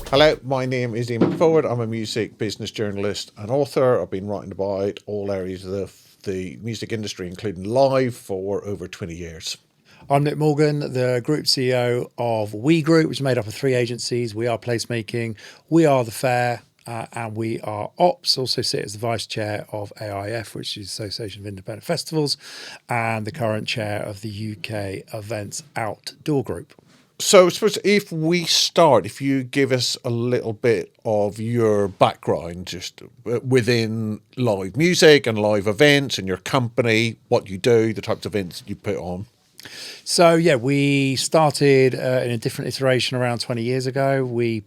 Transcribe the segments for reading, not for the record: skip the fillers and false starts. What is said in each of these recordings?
Hello, my name is Eamonn Forde. I'm a music business journalist and author. I've been writing about all areas of the music industry, including live, for over 20 years. I'm Nick Morgan, the Group CEO of We Group, which is made up of three agencies. We are Placemaking, We Are the Fair, and We Are Ops. Also sit as the Vice Chair of AIF, which is Association of Independent Festivals, and the current Chair of the UK Events Outdoor Group. So I suppose if we start, if you give us a little bit of your background just within live music and live events and your company, what you do, the types of events that you put on. So yeah, we started in a different iteration around 20 years ago. We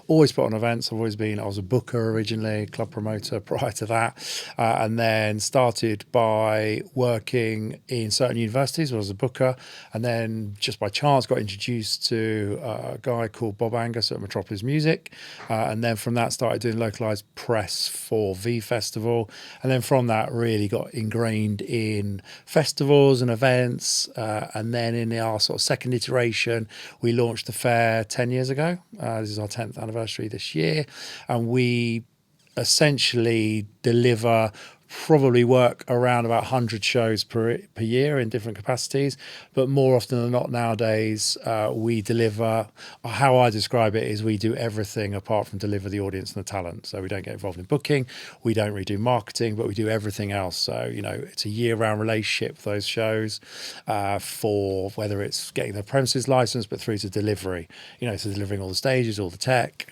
always put on events. I was a booker originally, club promoter prior to that, and then started by working in certain universities. I was a booker, and then just by chance got introduced to a guy called Bob Angus at Metropolis Music, and then from that started doing localized press for V Festival, and then from that really got ingrained in festivals and events. And then in our sort of second iteration, we launched the fair 10 years ago. This is our 10th anniversary this year. And we essentially probably work around about 100 shows per year in different capacities, but more often than not nowadays we deliver. How I describe it is we do everything apart from deliver the audience and the talent. So we don't get involved in booking, we don't really do marketing, but we do everything else. So it's a year-round relationship for those shows, for whether it's getting the premises license but through to delivery, so delivering all the stages, all the tech,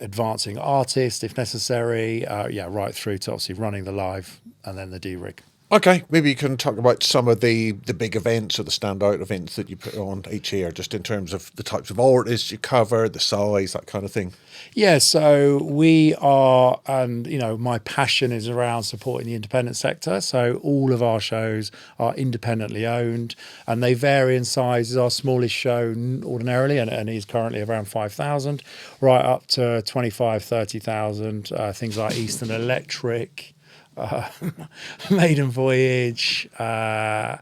advancing artists if necessary, right through to obviously running the live and then the D-rig. Okay, maybe you can talk about some of the big events or the standout events that you put on each year, just in terms of the types of artists you cover, the size, that kind of thing. Yeah, so we are, and my passion is around supporting the independent sector. So all of our shows are independently owned, and they vary in size. Our smallest show ordinarily, and is currently around 5,000, right up to 25, 30,000. Things like Eastern Electric, Maiden Voyage, other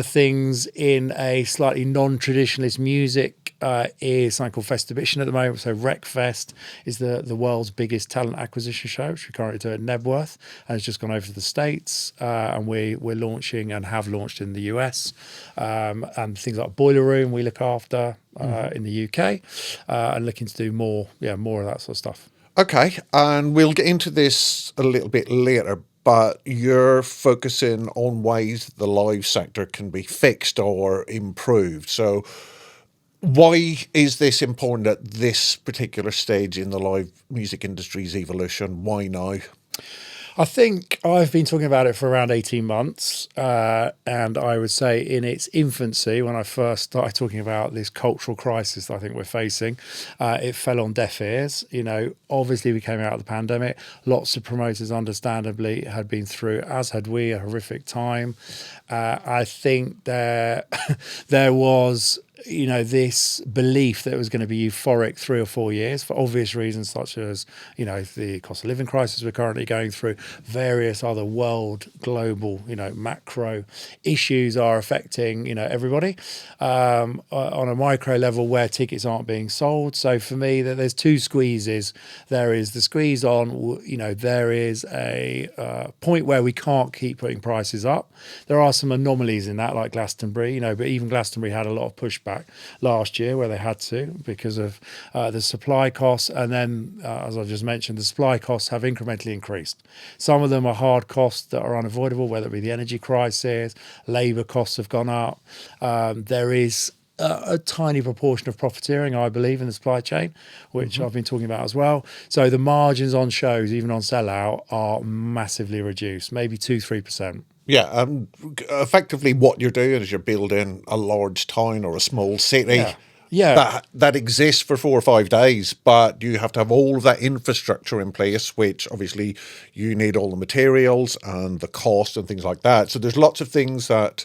things in a slightly non-traditionalist music is something called Festivision at the moment. So Wreckfest is the world's biggest talent acquisition show, which we currently do at Nebworth, and it's just gone over to the States, and we're launching and have launched in the US, and things like Boiler Room we look after in the UK, and looking to do more of that sort of stuff. Okay, and we'll get into this a little bit later, but you're focusing on ways the live sector can be fixed or improved. So why is this important at this particular stage in the live music industry's evolution? Why now? I think I've been talking about it for around 18 months, and I would say in its infancy, when I first started talking about this cultural crisis that I think we're facing, it fell on deaf ears. Obviously we came out of the pandemic. Lots of promoters, understandably, had been through, as had we, a horrific time. I think there was this belief that it was going to be euphoric 3 or 4 years for obvious reasons, such as, the cost of living crisis we're currently going through, various other global, macro issues are affecting, everybody on a micro level where tickets aren't being sold. So for me, there's two squeezes. There is the squeeze on, there is a point where we can't keep putting prices up. There are some anomalies in that, like Glastonbury, but even Glastonbury had a lot of pushback last year where they had to because of the supply costs, and then as I just mentioned, the supply costs have incrementally increased. Some of them are hard costs that are unavoidable, whether it be the energy crisis, labour costs have gone up. There is a tiny proportion of profiteering, I believe, in the supply chain, which I've been talking about as well. So the margins on shows, even on sellout, are massively reduced, maybe 2-3%. Yeah, effectively what you're doing is you're building a large town or a small city that exists for 4 or 5 days, but you have to have all of that infrastructure in place, which obviously you need all the materials and the cost and things like that. So there's lots of things that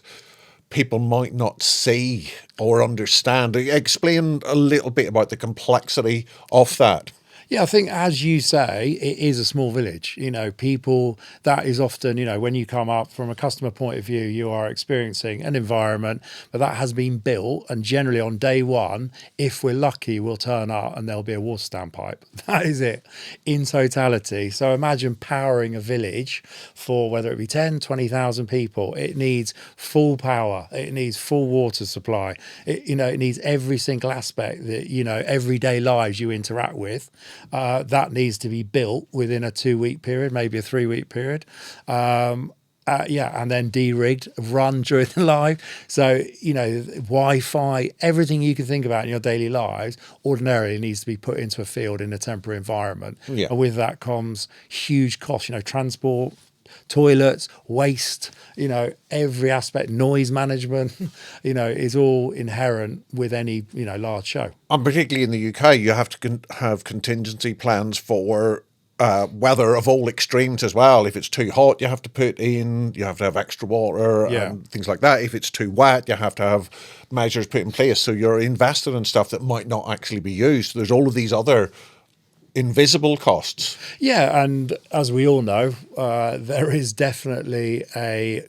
people might not see or understand. Explain a little bit about the complexity of that. Yeah, I think, as you say, it is a small village. People, that is often, when you come up from a customer point of view, you are experiencing an environment, but that has been built. And generally on day one, if we're lucky, we'll turn up and there'll be a water standpipe. That is it in totality. So imagine powering a village for whether it be 10, 20,000 people. It needs full power. It needs full water supply. It needs every single aspect that, everyday lives you interact with. That needs to be built within a 2-week period, maybe a 3-week period. And then de-rigged, run during the live. So, Wi-Fi, everything you can think about in your daily lives ordinarily needs to be put into a field in a temporary environment. Yeah. And with that comes huge costs, transport, toilets, waste, every aspect, noise management, is all inherent with any, large show. And particularly in the UK, you have to have contingency plans for weather of all extremes as well. If it's too hot, you have to have extra water and things like that. If it's too wet, you have to have measures put in place. So you're invested in stuff that might not actually be used. There's all of these other invisible costs. Yeah, and as we all know, there is definitely a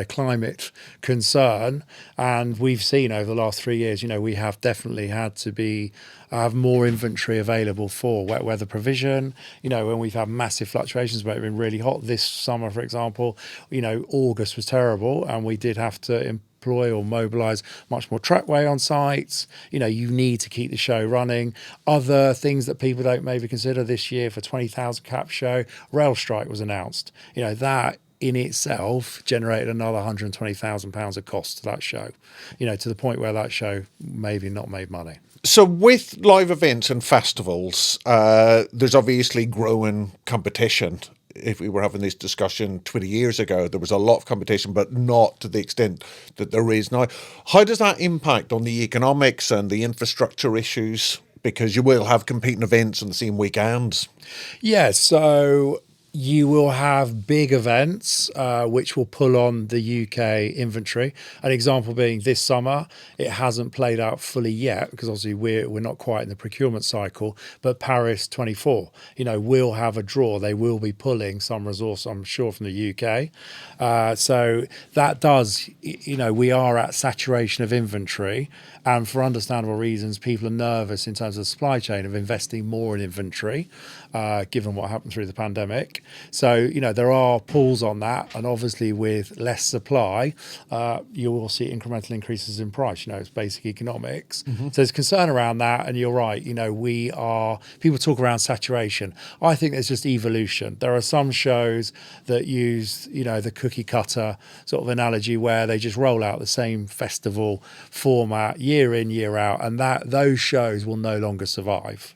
climate concern, and we've seen over the last 3 years, we have definitely had to have more inventory available for wet weather provision. When we've had massive fluctuations, where it's been really hot this summer, for example, August was terrible, and we did have to employ or mobilise much more trackway on sites. You need to keep the show running. Other things that people don't maybe consider this year for 20,000 cap show, rail strike was announced. That in itself generated another £120,000 of cost to that show, to the point where that show maybe not made money. So with live events and festivals, there's obviously growing competition. If we were having this discussion 20 years ago, there was a lot of competition, but not to the extent that there is now. How does that impact on the economics and the infrastructure issues? Because you will have competing events on the same weekends. Yeah, so you will have big events which will pull on the UK inventory. An example being this summer, it hasn't played out fully yet because obviously we're not quite in the procurement cycle, but Paris 24, will have a draw. They will be pulling some resource, I'm sure, from the UK. So that does, we are at saturation of inventory. And for understandable reasons, people are nervous in terms of the supply chain of investing more in inventory, given what happened through the pandemic. So, there are pulls on that. And obviously with less supply, you will see incremental increases in price. It's basic economics. Mm-hmm. So there's concern around that. And you're right, people talk around saturation. I think there's just evolution. There are some shows that use, the cookie cutter sort of analogy where they just roll out the same festival format year in, year out, and those shows will no longer survive.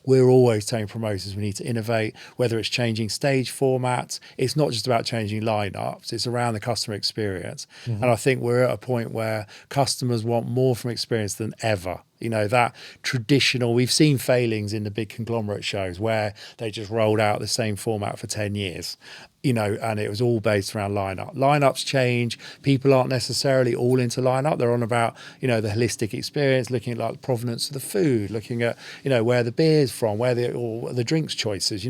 We're always telling promoters we need to innovate, whether it's changing stage formats. It's not just about changing lineups, it's around the customer experience. Mm-hmm. And I think we're at a point where customers want more from experience than ever. That traditional, we've seen failings in the big conglomerate shows where they just rolled out the same format for 10 years. And it was all based around lineup. Lineups change. People aren't necessarily all into lineup. They're on about, the holistic experience, looking at like the provenance of the food, looking at, where the beer's from, or the drinks choices.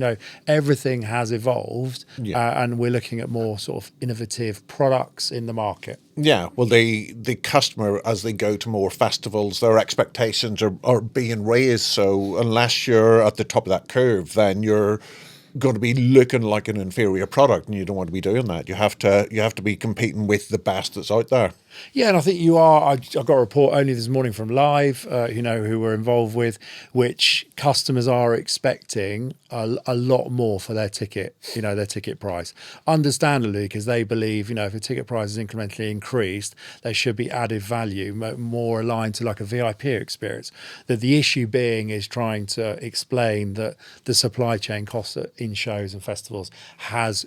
Everything has evolved, and we're looking at more sort of innovative products in the market. Yeah, well, the customer, as they go to more festivals, their expectations are being raised. So unless you're at the top of that curve, then you're going to be looking like an inferior product, and you don't want to be doing that. You have to be competing with the best that's out there. Yeah, and I think you are. I got a report only this morning from Live, who we're involved with, which customers are expecting a lot more for their ticket, their ticket price. Understandably, because they believe, if the ticket price is incrementally increased, there should be added value, more aligned to like a VIP experience. That the issue being is trying to explain that the supply chain costs in shows and festivals has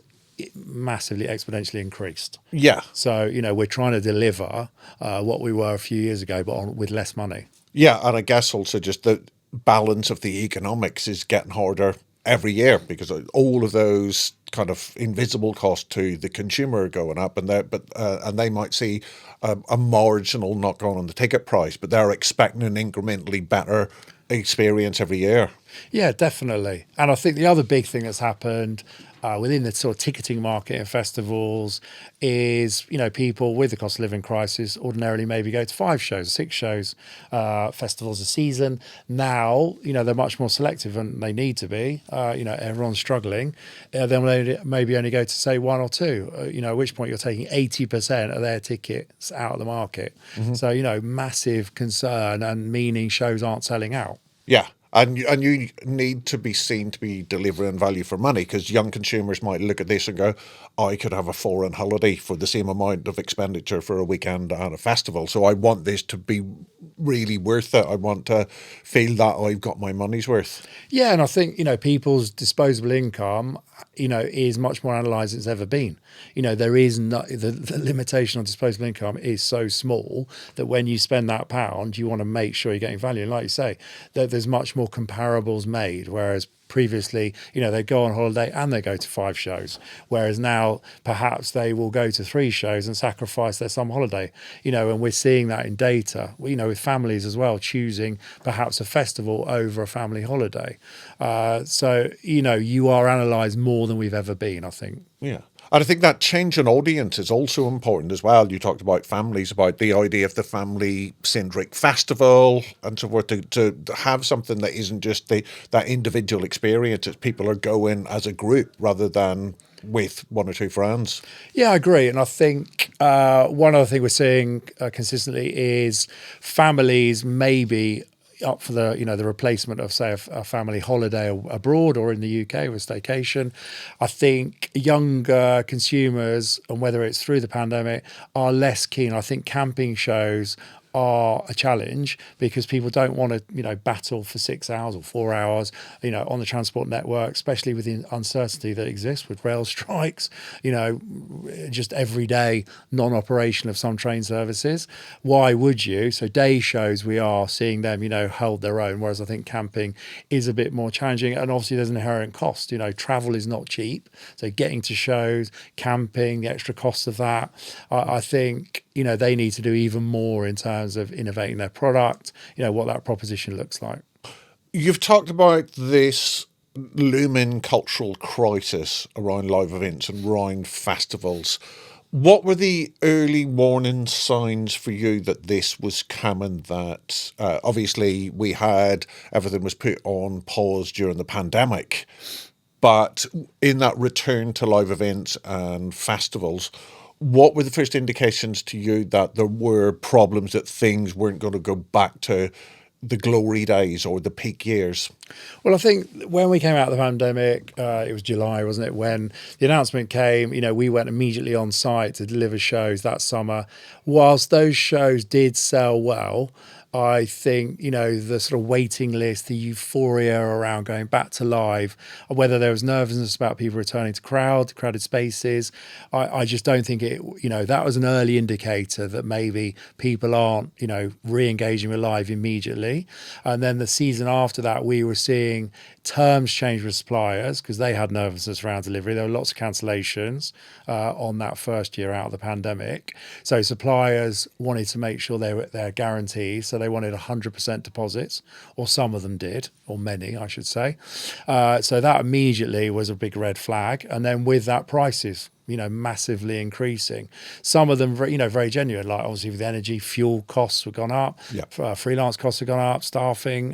massively exponentially increased. Yeah. So, we're trying to deliver what we were a few years ago, but with less money. Yeah, and I guess also just the balance of the economics is getting harder every year because all of those kind of invisible costs to the consumer are going up, and they might see a marginal knock on the ticket price, but they're expecting an incrementally better experience every year. Yeah, definitely. And I think the other big thing that's happened within the sort of ticketing market and festivals is, people with the cost of living crisis ordinarily maybe go to 5 shows, 6 shows, festivals a season. Now, they're much more selective and they need to be. Everyone's struggling. They'll maybe only go to, say, 1 or 2, at which point you're taking 80% of their tickets out of the market. Mm-hmm. So, massive concern and meaning shows aren't selling out. Yeah. And you need to be seen to be delivering value for money, because young consumers might look at this and go, I could have a foreign holiday for the same amount of expenditure for a weekend at a festival. So I want this to be really worth it. I want to feel that I've got my money's worth. Yeah, and I think, people's disposable income, is much more analysed than it's ever been. There is not, the limitation on disposable income is so small that when you spend that pound, you want to make sure you're getting value. And like you say, there's much more comparables made, whereas previously, they go on holiday and they go to 5 shows, whereas now perhaps they will go to 3 shows and sacrifice their summer holiday, and we're seeing that in data, with families as well, choosing perhaps a festival over a family holiday. So, you are analysed more than we've ever been, I think. Yeah. And I think that change in audience is also important as well. You talked about families, about the idea of the family-centric festival and so forth, to have something that isn't just that individual experience. It's people are going as a group rather than with 1 or 2 friends. Yeah, I agree. And I think one other thing we're seeing consistently is families maybe up for the replacement of, say, a family holiday abroad or in the UK with staycation. I think younger consumers, and whether it's through the pandemic, are less keen. I think camping shows are a challenge because people don't want to, battle for 6 hours or 4 hours, on the transport network, especially with the uncertainty that exists with rail strikes, just everyday non-operation of some train services. Why would you? So day shows, we are seeing them, hold their own, whereas I think camping is a bit more challenging. And obviously there's an inherent cost, travel is not cheap. So getting to shows, camping, the extra cost of that, I think, they need to do even more in terms of innovating their product, what that proposition looks like. You've talked about this looming cultural crisis around live events and around festivals. What were the early warning signs for you that this was coming? That obviously we had everything was put on pause during the pandemic, but in that return to live events and festivals, what were the first indications to you that there were problems, that things weren't going to go back to the glory days or the peak years? Well, I think when we came out of the pandemic, it was July, wasn't it, when the announcement came, we went immediately on site to deliver shows that summer. Whilst those shows did sell well, I think, the sort of waiting list, the euphoria around going back to live, whether there was nervousness about people returning to crowded spaces, I just don't think it, that was an early indicator that maybe people aren't, re-engaging with live immediately. And then the season after that, we were seeing terms change with suppliers because they had nervousness around delivery. There were lots of cancellations on that first year out of the pandemic. So suppliers wanted to make sure their guarantees. So they wanted 100% deposits, or some of them did, or many, I should say. So that immediately was a big red flag. And then with that, prices, massively increasing. Some of them, very genuine, like obviously with energy, fuel costs have gone up, freelance costs have gone up, staffing,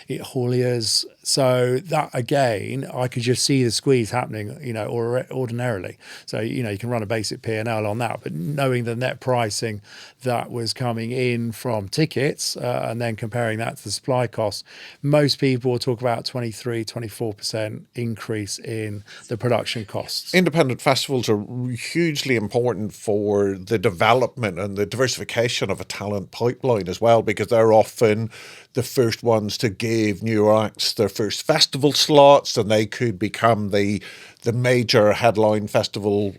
hauliers. So that, again, I could just see the squeeze happening, ordinarily. So, you can run a basic P&L on that, but knowing the net pricing that was coming in from tickets and then comparing that to the supply costs, most people will talk about 23, 24% increase in the production costs. Independent festivals are hugely important for the development and the diversification of a talent pipeline as well, because they're often the first ones to give new acts their first festival slots, and they could become the the major headline festival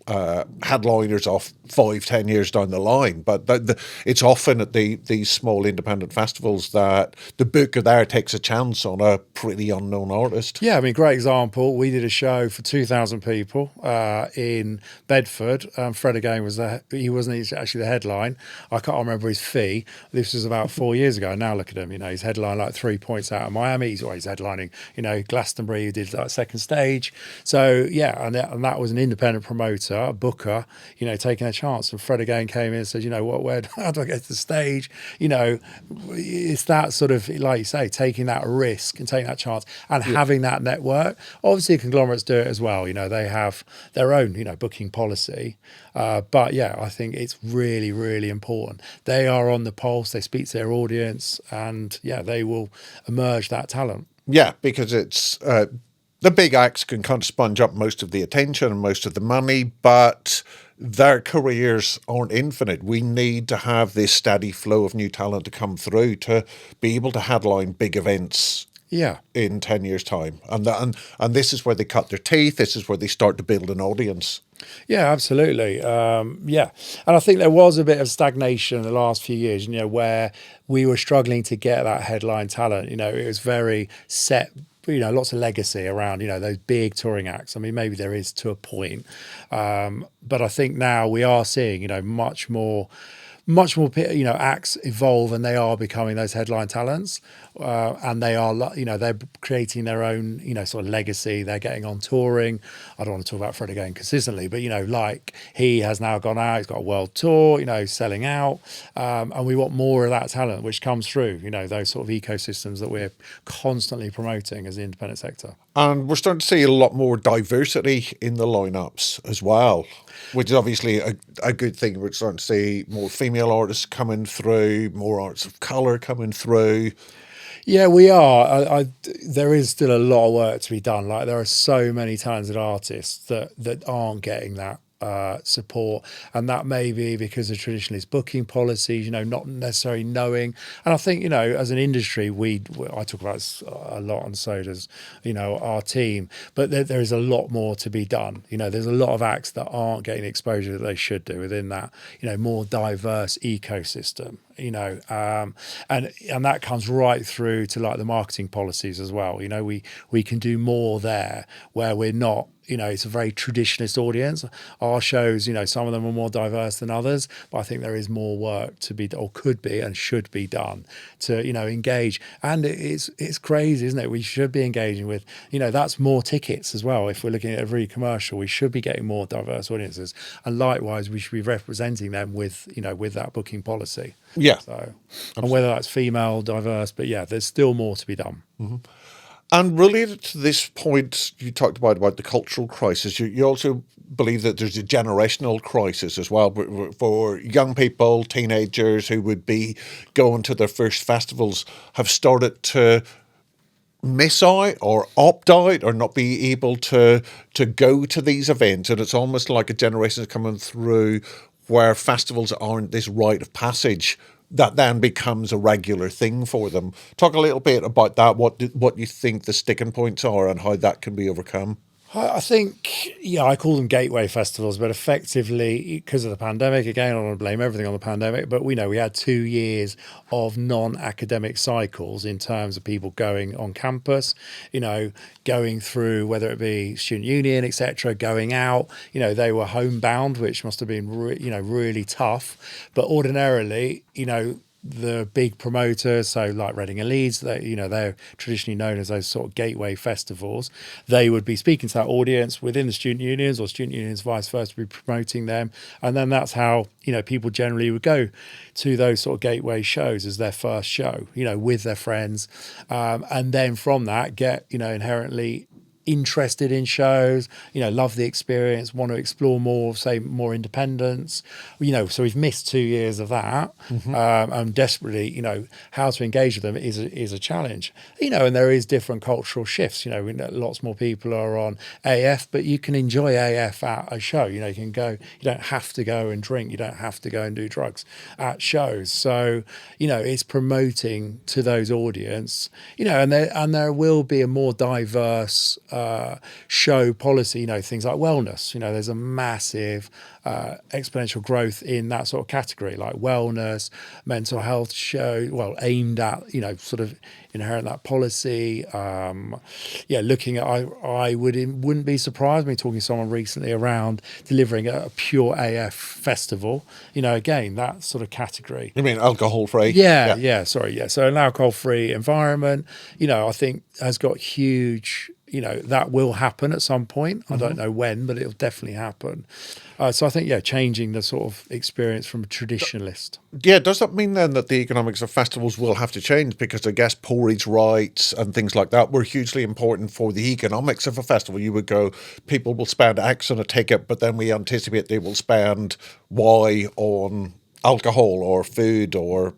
headliners of 5-10 years down the line. But it's often at these small independent festivals that the booker there takes a chance on a pretty unknown artist. Yeah, I mean, great example. We did a show for 2,000 people in Bedford. Fred again was there. He wasn't actually the headline. I can't remember his fee. This was about 4 years ago. Now look at him. He's headlined like 3 points out of Miami. He's always headlining. Glastonbury. He did like second stage. So yeah, and that was an independent promoter, a booker. Taking a chance. And Fred again came in and said, how do I get to the stage? It's that sort of, like you say, taking that risk and taking that chance and having that network. Obviously, conglomerates do it as well. They have their own, booking policy. But yeah, I think it's really, really important. They are on the pulse. They speak to their audience, and yeah, they will emerge that talent. Yeah, because it's the big acts can kind of sponge up most of the attention and most of the money, but their careers aren't infinite. We need to have this steady flow of new talent to come through to be able to headline big events. Yeah, in 10 years' time, and this is where they cut their teeth. This is where they start to build an audience. Yeah, absolutely. And I think there was a bit of stagnation in the last few years. Where we were struggling to get that headline talent. It was very set. Lots of legacy around, those big touring acts. I mean, maybe there is to a point. But I think now we are seeing, much more, acts evolve, and they are becoming those headline talents. And they are, they're creating their own, sort of legacy. They're getting on touring. I don't want to talk about Fred again consistently, but, like he has now gone out, he's got a world tour, selling out. And we want more of that talent, which comes through, those sort of ecosystems that we're constantly promoting as the independent sector. And we're starting to see a lot more diversity in the lineups as well, which is obviously a good thing. We're starting to see more female artists coming through, more artists of colour coming through. Yeah, we are. There is still a lot of work to be done. Like, there are so many talented artists that aren't getting that support, and that may be because of traditionalist booking policies, not necessarily knowing. And I think, as an industry, I talk about this a lot, and so does, our team, but there is a lot more to be done. There's a lot of acts that aren't getting the exposure that they should do within that, more diverse ecosystem. And that comes right through to like the marketing policies as well. We can do more there where we're not, it's a very traditionalist audience. Our shows, some of them are more diverse than others, but I think there is more work to be, or could be and should be done to, engage. And it's crazy, isn't it? We should be engaging with, that's more tickets as well. If we're looking at every commercial, we should be getting more diverse audiences. And likewise, we should be representing them with, with that booking policy. Yeah. So, and whether that's female, diverse, but yeah, there's still more to be done. Mm-hmm. And related to this point you talked about the cultural crisis, you also believe that there's a generational crisis as well for young people, teenagers who would be going to their first festivals, have started to miss out or opt out or not be able to go to these events. And it's almost like a generation is coming through where festivals aren't this rite of passage that then becomes a regular thing for them. Talk a little bit about that, what you think the sticking points are and how that can be overcome. I think, I call them gateway festivals, but effectively, because of the pandemic, again, I don't want to blame everything on the pandemic, but we had 2 years of non-academic cycles in terms of people going on campus, going through, whether it be student union, etc., going out, they were homebound, which must have been, really tough. But ordinarily, the big promoters, so like Reading and Leeds, they're traditionally known as those sort of gateway festivals. They would be speaking to that audience within the student unions, or student unions vice versa, be promoting them. And then that's how, people generally would go to those sort of gateway shows as their first show, with their friends. And then from that get, inherently interested in shows, love the experience, want to explore more, say more independence, so we've missed 2 years of that. And desperately, how to engage with them is a challenge, and there is different cultural shifts. Lots more people are on AF, but you can enjoy AF at a show. You can go, you don't have to go and drink, you don't have to go and do drugs at shows. So it's promoting to those audience, and there will be a more diverse show policy, you know, things like wellness. You know, there's a massive exponential growth in that sort of category, like wellness, mental health show, well, aimed at, you know, sort of inherent that policy. Looking at, I wouldn't be surprised me talking to someone recently around delivering a pure AF festival. You know, again, that sort of category. You mean alcohol free? Yeah. So an alcohol free environment, you know, I think has got huge, you know, that will happen at some point. I don't know when, but it'll definitely happen. So I think, changing the sort of experience from a traditionalist. Yeah, does that mean then that the economics of festivals will have to change? Because I guess porridge rites and things like that were hugely important for the economics of a festival. You would go, people will spend X on a ticket, but then we anticipate they will spend Y on alcohol or food or...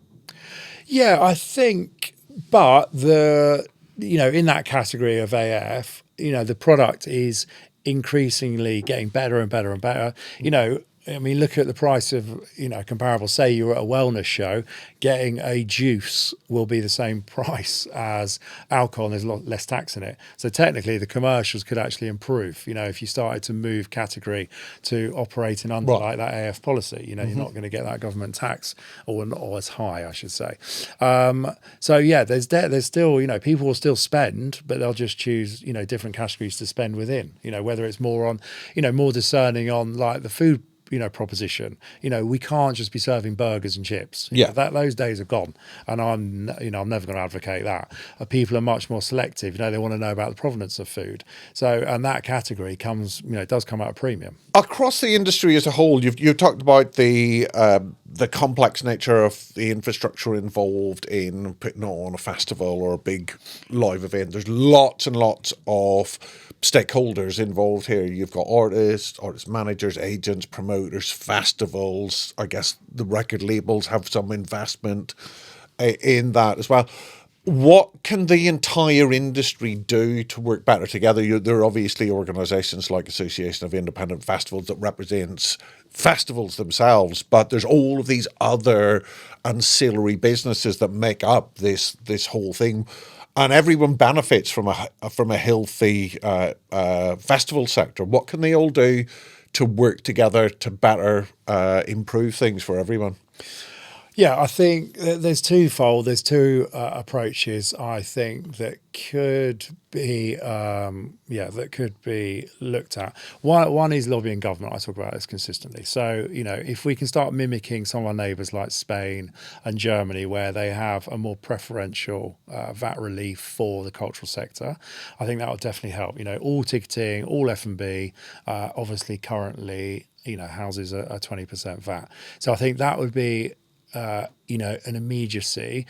Yeah, I think, but in that category of AF, you know, the product is increasingly getting better and better and better. You know, I mean, look at the price of, you know, comparable, say you're at a wellness show, getting a juice will be the same price as alcohol and there's a lot less tax in it. So technically the commercials could actually improve, you know, if you started to move category to operating under like that AF policy, you know, you're not going to get that government tax or not as high, I should say. There's still, you know, people will still spend, but they'll just choose, you know, different categories to spend within, you know, whether it's more on, you know, more discerning on like the food, you know, proposition. You know, we can't just be serving burgers and chips. You know, those days are gone, and I'm never going to advocate that. People are much more selective. You know, they want to know about the provenance of food. So, and that category comes, you know, it does come at a premium across the industry as a whole. You've talked about the complex nature of the infrastructure involved in putting on a festival or a big live event. There's lots and lots of stakeholders involved here. You've got artists, artist managers, agents, promoters, festivals. I guess the record labels have some investment in that as well. What can the entire industry do to work better together? There are obviously organisations like Association of Independent Festivals that represents festivals themselves, but there's all of these other ancillary businesses that make up this whole thing. And everyone benefits from a healthy festival sector. What can they all do to work together to better improve things for everyone? Yeah, I think there's twofold. There's two approaches I think that could be looked at. One is lobbying government. I talk about this consistently. So, you know, if we can start mimicking some of our neighbours like Spain and Germany, where they have a more preferential VAT relief for the cultural sector, I think that would definitely help. You know, all ticketing, all F&B, obviously currently, you know, houses a 20% VAT. So I think that would be an immediacy.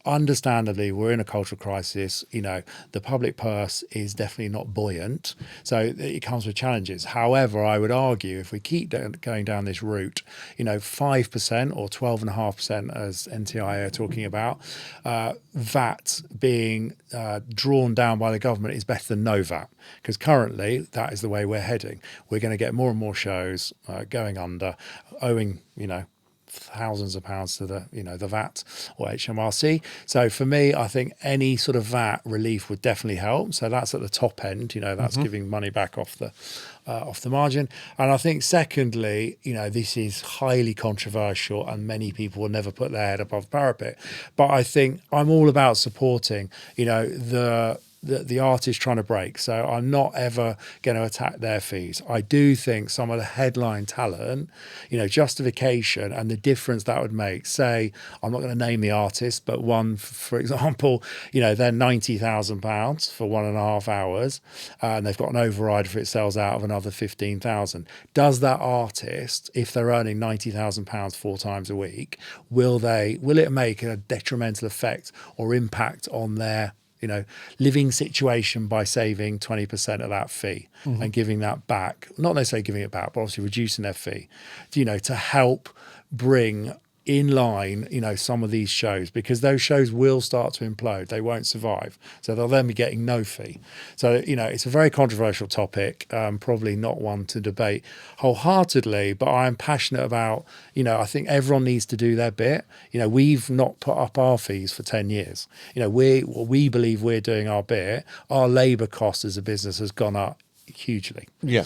Understandably, we're in a cultural crisis. You know, the public purse is definitely not buoyant, so it comes with challenges. However, I would argue if we keep going down this route, you know, 5% or 12.5%, as NTI are talking about, VAT being drawn down by the government is better than no VAT, because currently that is the way we're heading. We're going to get more and more shows going under, owing, you know, thousands of pounds to the VAT or HMRC. So for me, I think any sort of VAT relief would definitely help. So that's at the top end, you know, that's giving money back off the margin. And I think secondly, you know, this is highly controversial and many people will never put their head above the parapet. But I think I'm all about supporting, you know, the artist trying to break. So I'm not ever going to attack their fees. I do think some of the headline talent, you know, justification and the difference that would make, say, I'm not going to name the artist, but one, for example, you know, they're £90,000 for 1.5 hours and they've got an override if it sells out of another 15,000. Does that artist, if they're earning £90,000 4 times a week, will it make a detrimental effect or impact on their, you know, living situation by saving 20% of that fee and giving that back? Not necessarily giving it back, but obviously reducing their fee, you know, to help bring in line, some of these shows, because those shows will start to implode. They won't survive. So they'll then be getting no fee. So, it's a very controversial topic, probably not one to debate wholeheartedly, but I'm passionate about, I think everyone needs to do their bit. We've not put up our fees for 10 years. We believe we're doing our bit. Our labour cost as a business has gone up hugely. Yeah.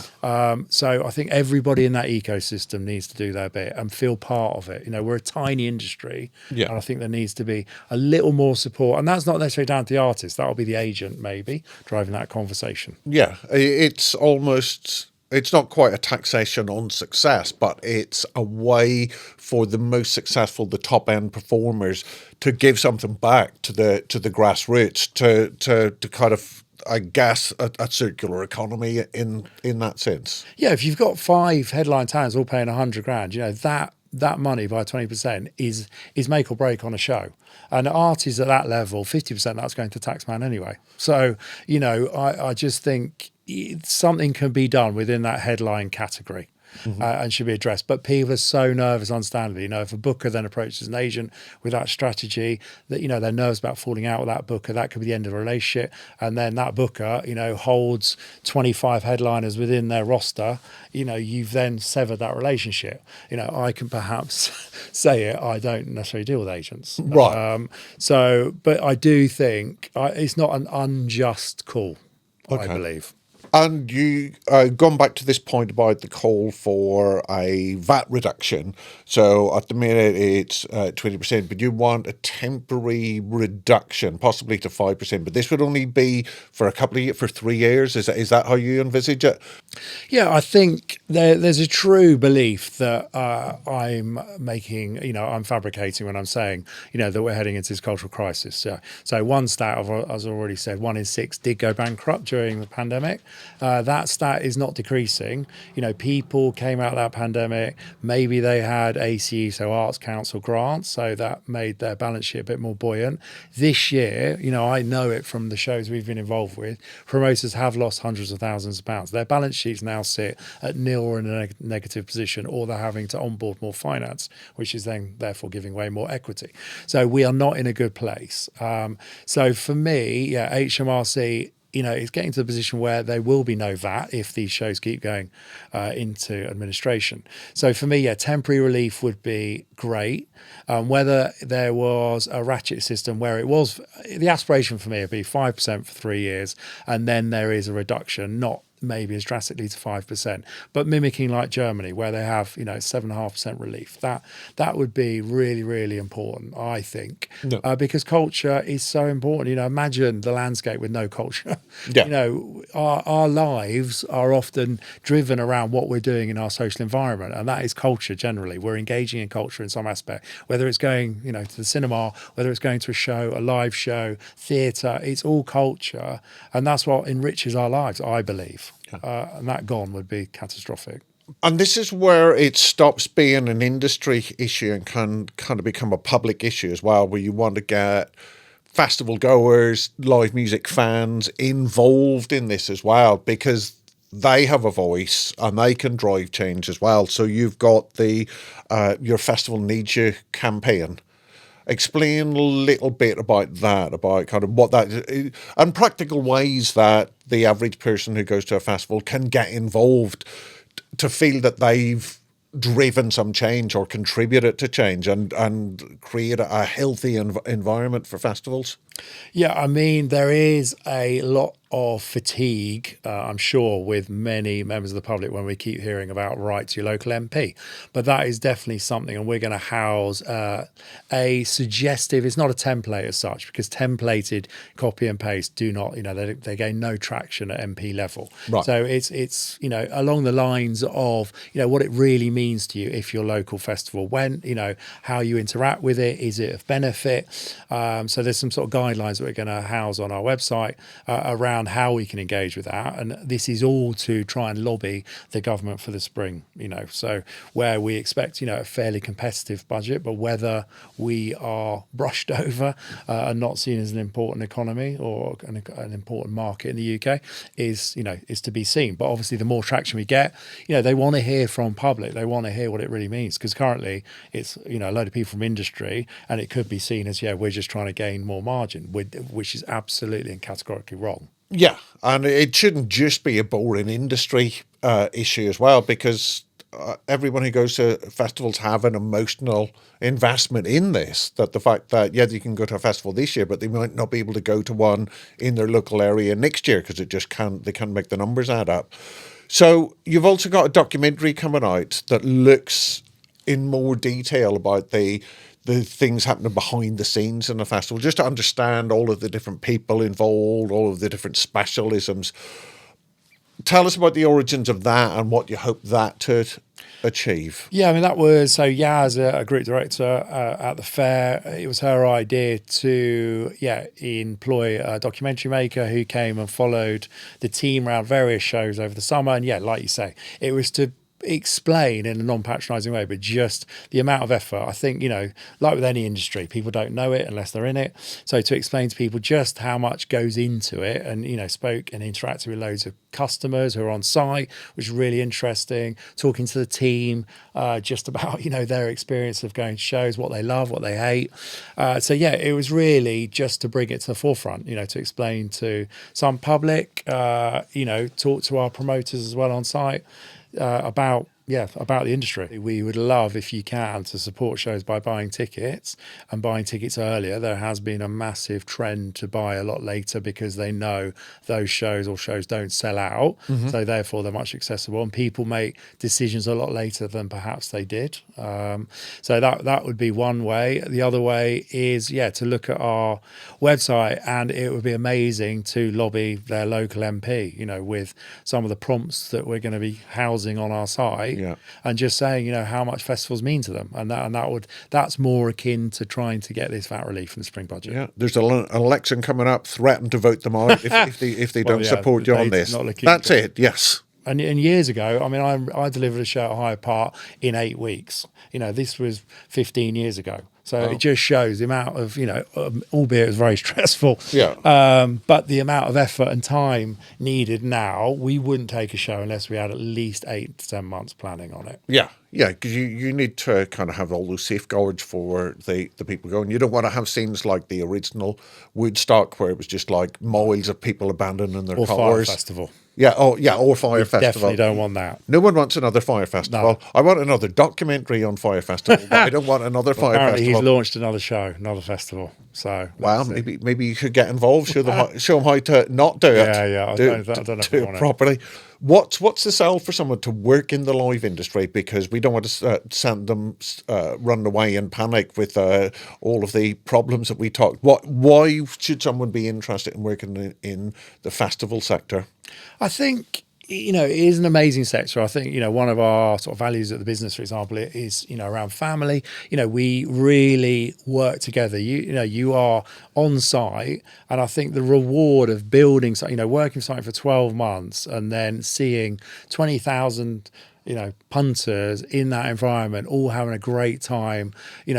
So I think everybody in that ecosystem needs to do their bit and feel part of it. We're a tiny industry, Yeah. and I think there needs to be a little more support. And that's not necessarily down to the artist. That'll be the agent maybe driving that conversation. Yeah. It's not quite a taxation on success, but it's a way for the most successful, the top end performers, to give something back to the grassroots, to kind of, I guess, a circular economy in that sense. Yeah, if you've got 5 headline talents all paying 100 grand, that money by 20% is make or break on a show. And artists at that level, 50% that's going to taxman anyway. So, I just think something can be done within that headline category. And should be addressed. But people are so nervous, understandably. If a booker then approaches an agent with that strategy, that they're nervous about falling out with that booker, that could be the end of a relationship. And then that booker, holds 25 headliners within their roster. You've then severed that relationship. I can perhaps say it. I don't necessarily deal with agents, right? But I do think it's not an unjust call. Okay. I believe. And you gone back to this point about the call for a VAT reduction. So at the minute it's 20%, but you want a temporary reduction, possibly to 5%. But this would only be for for 3 years. Is that how you envisage it? Yeah, I think there's a true belief that I'm making, I'm fabricating when I'm saying, that we're heading into this cultural crisis. So one stat, as I already said, 1 in 6 did go bankrupt during the pandemic. That stat is not decreasing. People came out of that pandemic, maybe they had ACE, so Arts Council grants, so that made their balance sheet a bit more buoyant. This year, I know it from the shows we've been involved with, promoters have lost hundreds of thousands of pounds. Their balance sheets now sit at nil or in a negative position, or they're having to onboard more finance, which is then therefore giving away more equity. So we are not in a good place. So for me, HMRC, it's getting to the position where there will be no VAT if these shows keep going into administration. So for me, temporary relief would be great. Whether there was a ratchet system where it was, the aspiration for me would be 5% for 3 years, and then there is a reduction, not maybe as drastically to 5%, but mimicking like Germany, where they have 7.5% relief. That would be really, really important, I think, because culture is so important. Imagine the landscape with no culture. Yeah. Our lives are often driven around what we're doing in our social environment, and that is culture. Generally, we're engaging in culture in some aspect, whether it's going to the cinema, whether it's going to a show, a live show, theatre. It's all culture, and that's what enriches our lives, I believe. And that gone would be catastrophic. And this is where it stops being an industry issue and can kind of become a public issue as well, where you want to get festival goers, live music fans involved in this as well, because they have a voice and they can drive change as well. So you've got the Your Festival Needs You campaign. Explain a little bit about that, about kind of what that is, and practical ways that the average person who goes to a festival can get involved to feel that they've driven some change or contributed to change and create a healthy environment for festivals. Yeah, I mean, there is a lot of fatigue, I'm sure, with many members of the public when we keep hearing about write to your local MP. But that is definitely something, and we're going to house a suggestive, it's not a template as such, because templated copy and paste do not, they gain no traction at MP level. Right. So it's along the lines of, what it really means to you if your local festival went, how you interact with it, is it of benefit? So there's some sort of guidelines that we're going to house on our website around around how we can engage with that. And this is all to try and lobby the government for the spring, so where we expect, a fairly competitive budget, but whether we are brushed over and not seen as an important economy or an important market in the UK is to be seen. But obviously the more traction we get, they want to hear from public. They want to hear what it really means, because currently it's, a load of people from industry, and it could be seen as, we're just trying to gain more margin, which is absolutely and categorically wrong. Yeah, and it shouldn't just be a boring industry issue as well, because everyone who goes to festivals have an emotional investment in this, that the fact that, you can go to a festival this year, but they might not be able to go to one in their local area next year because they can't make the numbers add up. So you've also got a documentary coming out that looks in more detail about the things happening behind the scenes in the festival, just to understand all of the different people involved, all of the different specialisms. Tell us about the origins of that and what you hope that to achieve. Yeah, I mean, that was, so Yaz, a group director at the fair, it was her idea to, employ a documentary maker who came and followed the team around various shows over the summer. And like you say, it was to explain in a non-patronising way, but just the amount of effort. I think, like with any industry, people don't know it unless they're in it. So to explain to people just how much goes into it, and, spoke and interacted with loads of customers who are on site, which is really interesting, talking to the team just about, their experience of going to shows, what they love, what they hate. It was really just to bring it to the forefront, to explain to some public, talk to our promoters as well on site, about the industry. We would love, if you can, to support shows by buying tickets and buying tickets earlier. There has been a massive trend to buy a lot later because they know those shows don't sell out. Mm-hmm. So therefore they're much accessible, and people make decisions a lot later than perhaps they did. So that would be one way. The other way is, to look at our website, and it would be amazing to lobby their local MP, with some of the prompts that we're going to be housing on our site. Yeah. And just saying, how much festivals mean to them, and that's more akin to trying to get this VAT relief in the spring budget. Yeah, there's an election coming up. Threaten to vote them out if they don't support you on this. That's it. Yes. And years ago, I mean, I delivered a show at Hyde Park in 8 weeks. This was 15 years ago. So it just shows the amount of, albeit it was very stressful, but the amount of effort and time needed now. We wouldn't take a show unless we had at least 8 to 10 months planning on it. Yeah, because you need to kind of have all those safeguards for the people going. You don't want to have scenes like the original Woodstock, where it was just like miles of people abandoning their cars. Or Fire Festival. Yeah, or Fire Festival. Definitely don't want that. No one wants another Fire Festival. No. I want another documentary on Fire Festival, but I don't want another Fire apparently Festival. He's launched another show, another festival. So maybe you could get involved, show them how to not do it. I don't know if do it properly. What's the sell for someone to work in the live industry? Because we don't want to send them run away in panic with all of the problems that we talked. Why should someone be interested in working in the festival sector? I think, it is an amazing sector. I think, one of our sort of values at the business, for example, is, around family. We really work together. You are on site, and I think the reward of building, working site for 12 months and then seeing 20,000 punters in that environment, all having a great time,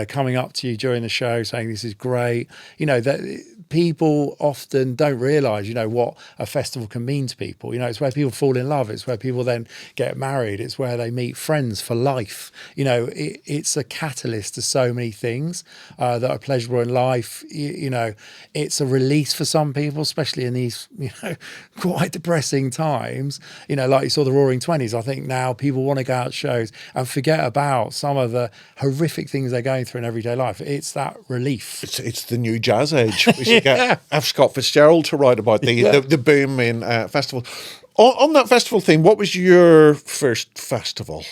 coming up to you during the show saying this is great, that people often don't realise, what a festival can mean to people. It's where people fall in love. It's where people then get married. It's where they meet friends for life. It's a catalyst to so many things that are pleasurable in life. It's a release for some people, especially in these, quite depressing times. Like you saw the Roaring 20s. I think now people want to go out shows and forget about some of the horrific things they're going through in everyday life. It's that relief. It's the new jazz age. We should get F. Scott Fitzgerald to write about the boom in festival. On that festival theme, what was your first festival?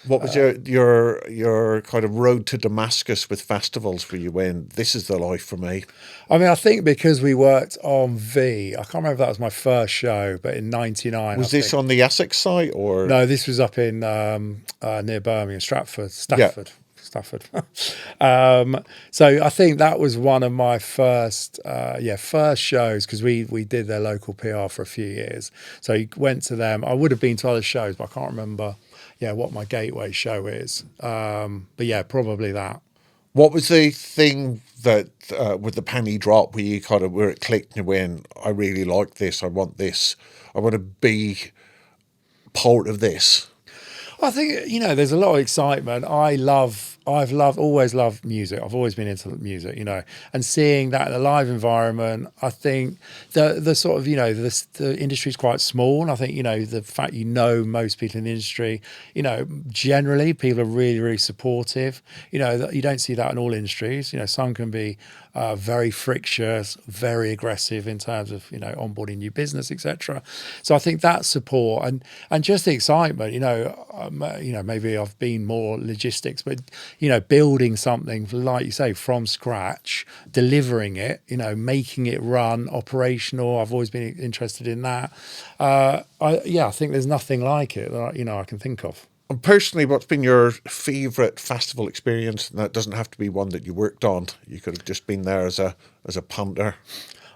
What was your kind of road to Damascus with festivals where you went, this is the life for me? I mean, I think because we worked on I can't remember if that was my first show, but in '99. Was this on the Essex site or? No, this was up in near Birmingham, Stafford. So I think that was one of my first shows, because we did their local PR for a few years. So you went to them. I would have been to other shows, but I can't remember what my gateway show is. But yeah, probably that. What was the thing that with the penny drop where you kind of where it clicked and you went, I really like this, I want this, I want to be part of this? I think, there's a lot of excitement. Always loved music. I've always been into music, and seeing that in a live environment, I think the sort of, the industry's quite small. And I think, the fact, most people in the industry, generally people are really, really supportive. You don't see that in all industries. Some can be very frictious, very aggressive in terms of, onboarding new business, etc. So I think that support and just the excitement, maybe I've been more logistics, but, building something, like you say, from scratch, delivering it, making it run operational. I've always been interested in that. I think there's nothing like it that, I can think of. And personally, what's been your favourite festival experience? And that doesn't have to be one that you worked on. You could have just been there as a punter.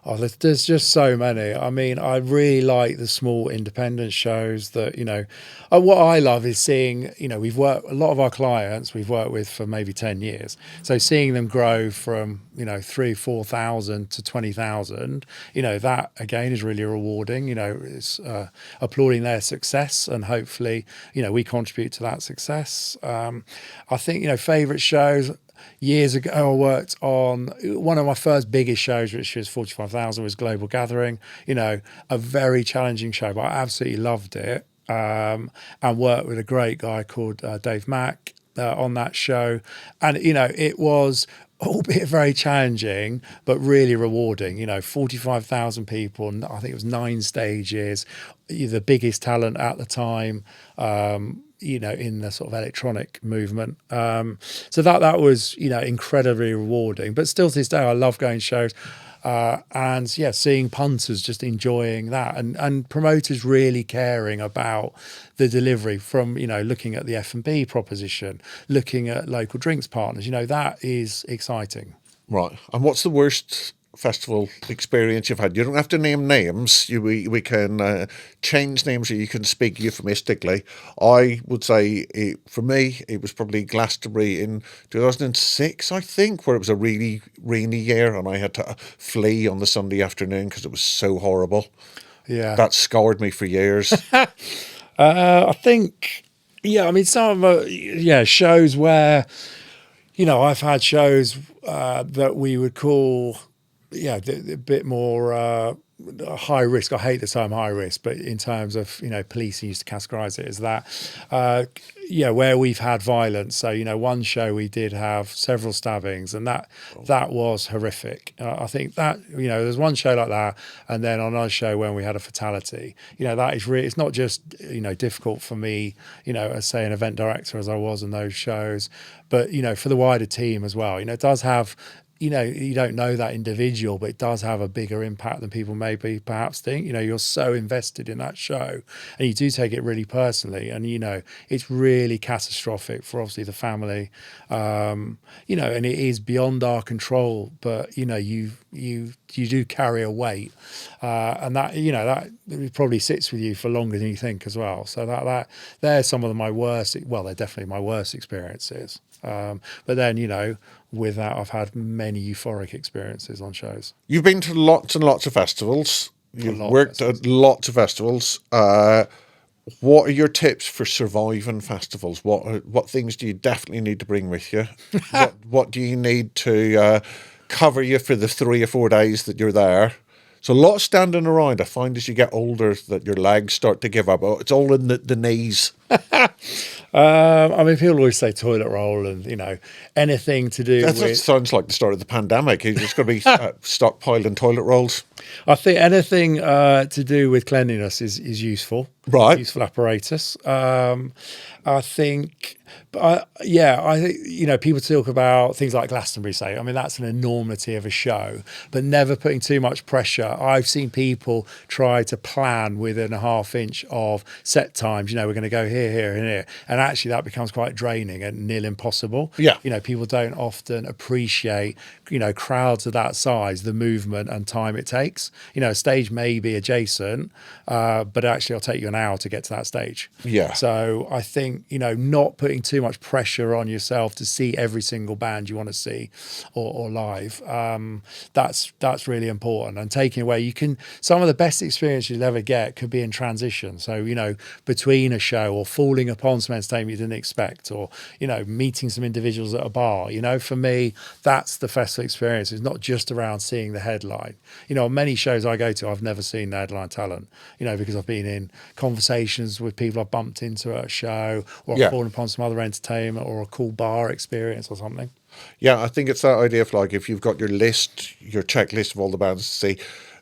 Oh, there's just so many. I mean, I really like the small independent shows that, what I love is seeing, a lot of our clients we've worked with for maybe 10 years. So seeing them grow from, 3,000-4,000 to 20,000, that again is really rewarding. It's applauding their success, and hopefully, we contribute to that success. I think, favourite shows. Years ago, I worked on one of my first biggest shows, which was 45,000, was Global Gathering. A very challenging show, but I absolutely loved it. And worked with a great guy called Dave Mack on that show. And, it was albeit very challenging, but really rewarding. 45,000 people, and I think it was 9 stages, the biggest talent at the time. In the sort of electronic movement. So that was, incredibly rewarding. But still to this day, I love going to shows. Seeing punters just enjoying that, and promoters really caring about the delivery from, looking at the F&B proposition, looking at local drinks partners, that is exciting. Right. And what's the worst festival experience you've had? You don't have to name names. We can change names, or you can speak euphemistically. I would say for me, it was probably Glastonbury in 2006, I think, where it was a really rainy year and I had to flee on the Sunday afternoon because it was so horrible. Yeah. That scarred me for years. I think, some of shows where, I've had shows that we would call a bit more high risk. I hate the term high risk, but in terms of, policing used to categorize it as that, where we've had violence. So, one show we did have several stabbings, and that was horrific. I think that, there's one show like that, and then on another show when we had a fatality, that is really, it's not just, difficult for me, as say an event director as I was in those shows, but, for the wider team as well. It does have, you don't know that individual, but it does have a bigger impact than people maybe perhaps think. You're so invested in that show, and you do take it really personally, and it's really catastrophic for obviously the family, and it is beyond our control. But you do carry a weight, and that that probably sits with you for longer than you think as well. So that they're some of my worst. Well, they're definitely my worst experiences. But then, with that, I've had many euphoric experiences on shows. You've been to lots and lots of festivals. You've worked at lots of festivals. What are your tips for surviving festivals? What things do you definitely need to bring with you? what do you need to cover you for the 3 or 4 days that you're there? So a lot of standing around. I find as you get older that your legs start to give up. It's all in the knees. I mean, people always say toilet roll and, anything to do That with... sounds like the start of the pandemic. You're just going to be stockpiling toilet rolls. I think anything to do with cleanliness is useful. Right. Useful apparatus. I think, I think, people talk about things like Glastonbury, say. I mean, that's an enormity of a show, but never putting too much pressure. I've seen people try to plan within a half inch of set times. We're going to go here, here, and here. And actually that becomes quite draining and nearly impossible. Yeah. People don't often appreciate, crowds of that size, the movement and time it takes. A stage may be adjacent, but actually it'll take you an hour to get to that stage. Yeah. So I think, not putting too much pressure on yourself to see every single band you want to see or live. That's really important. And taking away, some of the best experience you'll ever get could be in transition. So, between a show or falling upon some entertainment you didn't expect, or, meeting some individuals at a bar. For me, that's the festival experience. It's not just around seeing the headline. On many shows I go to, I've never seen the headline talent, because I've been in conversations with people I've bumped into at a show, or I've fallen upon some other entertainment or a cool bar experience or something. Yeah, I think it's that idea of if you've got your checklist of all the bands to see,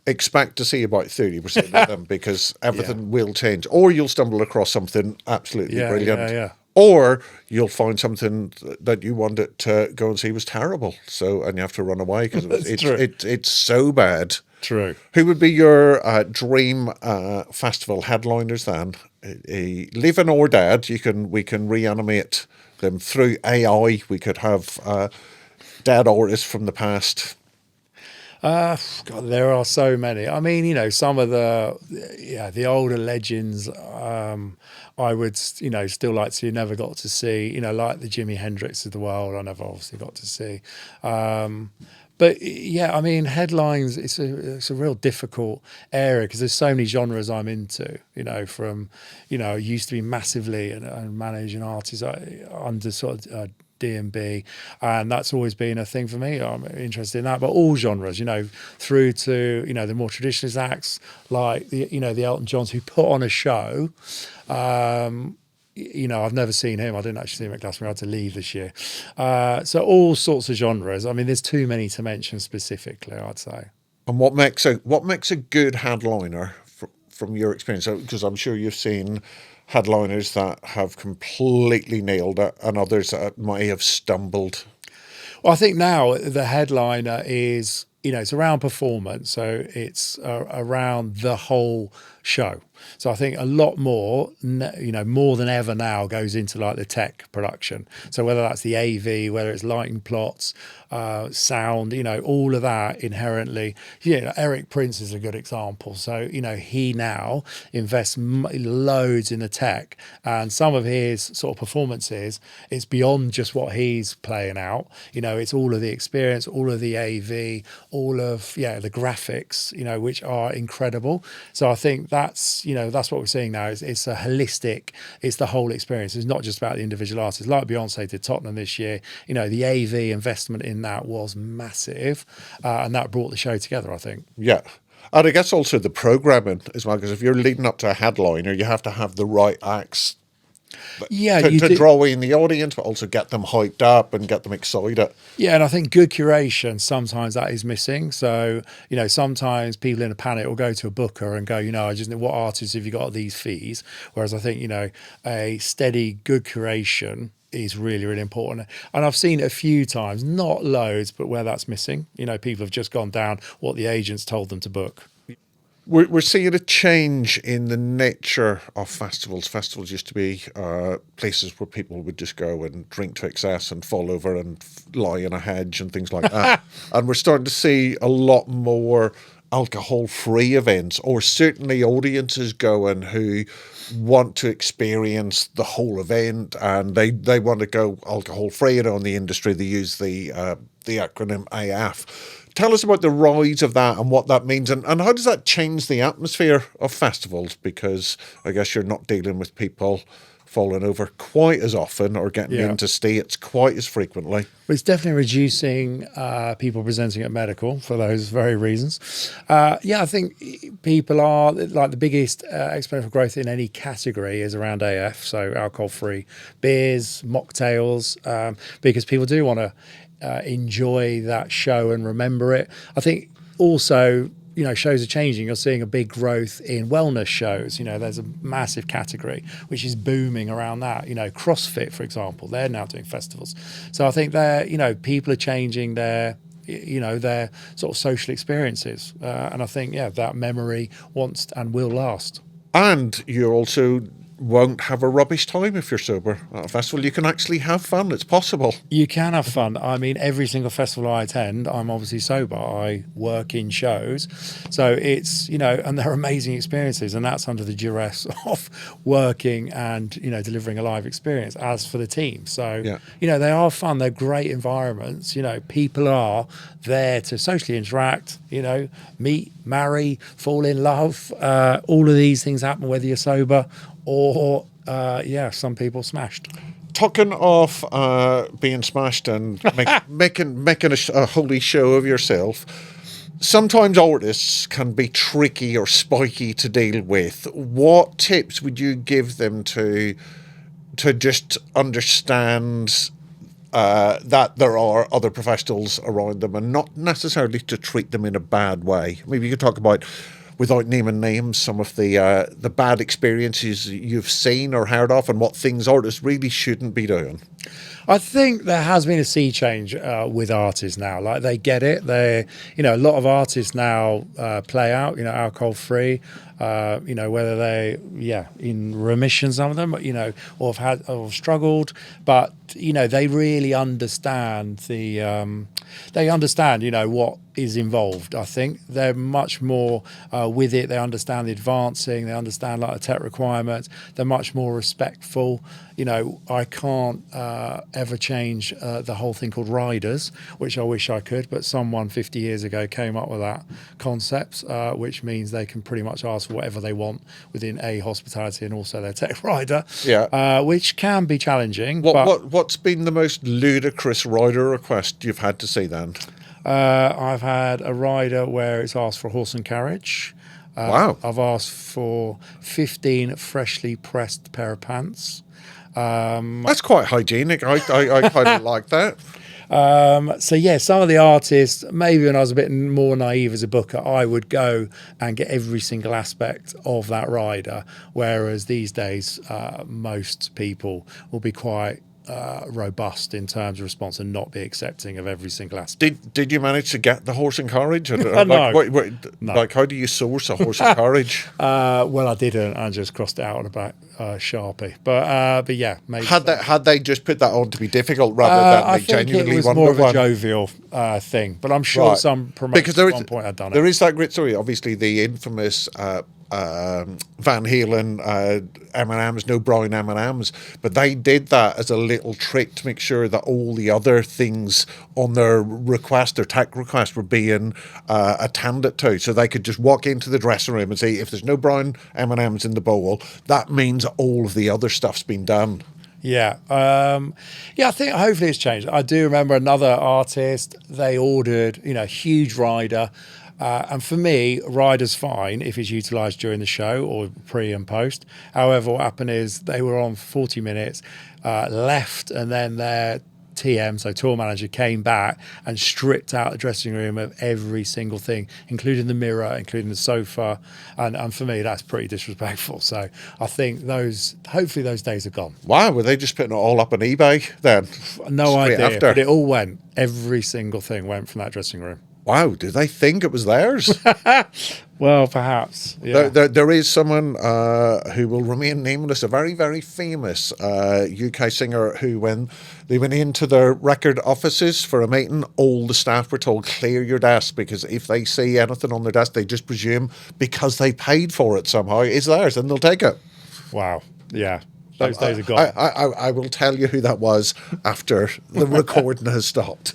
expect to see about 30% of them, because everything will change. Or you'll stumble across something absolutely brilliant. Yeah. Or you'll find something that you wanted to go and see was terrible. And you have to run away because it's so bad. True. Who would be your dream festival headliners then? Living or dead, we can reanimate them through AI. We could have dead artists from the past. God, there are so many. I mean, some of the older legends. I would, still like to never got to see. Like the Jimi Hendrix of the world. I never obviously got to see. But yeah, I mean, headlines, it's a real difficult area because there's so many genres I'm into, from, I used to be massively and managing artists under sort of D&B, and that's always been a thing for me. I'm interested in that, but all genres, through to, the more traditionalist acts like the Elton Johns who put on a show. I've never seen him. I didn't actually see him at Glastonbury. I had to leave this year. So all sorts of genres. I mean, there's too many to mention specifically, I'd say. And what makes a good headliner from your experience? Because I'm sure you've seen headliners that have completely nailed it and others that may have stumbled. Well, I think now the headliner is, it's around performance. So it's around the whole show. So I think a lot more, more than ever now goes into like the tech production. So whether that's the AV, whether it's lighting plots, sound, all of that inherently. Eric Prince is a good example. So, he now invests loads in the tech, and some of his sort of performances, it's beyond just what he's playing out. It's all of the experience, all of the AV, all of, the graphics, which are incredible. So I think that's what we're seeing now. It's a holistic, it's the whole experience. It's not just about the individual artists. Like Beyonce did Tottenham this year, the AV investment in that was massive, and that brought the show together, I think. Yeah. And I guess also the programming as well, because if you're leading up to a headliner, you have to have the right acts to draw in the audience, but also get them hyped up and get them excited. Yeah, and I think good curation, sometimes that is missing. So, sometimes people in a panic will go to a booker and go, I just know what artists have you got at these fees? Whereas I think, a steady, good curation is really, really important. And I've seen it a few times, not loads, but where that's missing. People have just gone down what the agents told them to book. We're seeing a change in the nature of festivals. Festivals used to be places where people would just go and drink to excess and fall over and lie in a hedge and things like that. And we're starting to see a lot more alcohol-free events, or certainly audiences going who want to experience the whole event and they want to go alcohol-free. On the industry, they use the acronym AIF. Tell us about the rise of that and what that means, and how does that change the atmosphere of festivals? Because I guess you're not dealing with people falling over quite as often or getting into states quite as frequently. It's definitely reducing people presenting at medical for those very reasons. I think people are, like, the biggest exponential growth in any category is around AF, so alcohol-free beers, mocktails, because people do want to enjoy that show and remember it. I think also, shows are changing. You're seeing a big growth in wellness shows. There's a massive category which is booming around that. CrossFit, for example, they're now doing festivals. So I think people are changing their sort of social experiences. And I think, that memory wants and will last. And you're also won't have a rubbish time if you're sober at a festival. You can actually have fun. It's possible. You can have fun. I mean, every single festival I attend, I'm obviously sober. I work in shows. So it's, and they're amazing experiences. And that's under the duress of working and, delivering a live experience, as for the team. So, they are fun. They're great environments. People are there to socially interact, meet, marry, fall in love. All of these things happen whether you're sober or some people smashed. Talking of being smashed and making a holy show of yourself, sometimes artists can be tricky or spiky to deal with. What tips would you give them to just understand that there are other professionals around them, and not necessarily to treat them in a bad way? Maybe you could talk about, without naming names, some of the bad experiences you've seen or heard of, and what things artists really shouldn't be doing. I think there has been a sea change with artists now. Like, they get it. They, a lot of artists now play out, alcohol free. Whether they, in remission, some of them, or have struggled, but they really understand what is involved. I think they're much more with it. They understand the advancing. They understand, like, the tech requirements. They're much more respectful. I can't ever change the whole thing called riders, which I wish I could, but someone 50 years ago came up with that concept, which means they can pretty much ask for whatever they want within hospitality and also their tech rider, which can be challenging. What's been the most ludicrous rider request you've had to see then? I've had a rider where it's asked for a horse and carriage. Wow. I've asked for 15 freshly pressed pair of pants. That's quite hygienic. I kind of like that. Some of the artists, maybe when I was a bit more naive as a booker, I would go and get every single aspect of that rider, whereas these days most people will be quite robust in terms of response and not be accepting of every single aspect. Did you manage to get the horse and carriage? No. No. Like, how do you source a horse and carriage? Well, I didn't. I just crossed it out on a black Sharpie. But yeah, maybe. Had they just put that on to be difficult rather than they genuinely wanted one? I think it was more of a jovial thing. But I'm sure some promoters at one point had done it. There is that great story. Obviously, the infamous Van Halen M&Ms, no brown M&Ms, but they did that as a little trick to make sure that all the other things on their request, their tech request, were being attended to, so they could just walk into the dressing room and say, if there's no brown M&Ms in the bowl, that means all of the other stuff's been done. I think hopefully it's changed. I do remember another artist, they ordered, huge rider. And for me, rider's fine if it's utilised during the show or pre and post. However, what happened is they were on for 40 minutes, left, and then their TM, so tour manager, came back and stripped out the dressing room of every single thing, including the mirror, including the sofa. And for me, that's pretty disrespectful. So I think hopefully those days are gone. Wow, were they just putting it all up on eBay then? No idea, but it all went. Every single thing went from that dressing room. Wow, do they think it was theirs? Well, perhaps. Yeah. There is someone who will remain nameless, a very, very famous UK singer who, when they went into their record offices for a meeting, all the staff were told, clear your desk, because if they see anything on their desk, they just presume, because they paid for it somehow, it's theirs and they'll take it. Wow. Yeah. Those days are gone. I will tell you who that was after the recording has stopped.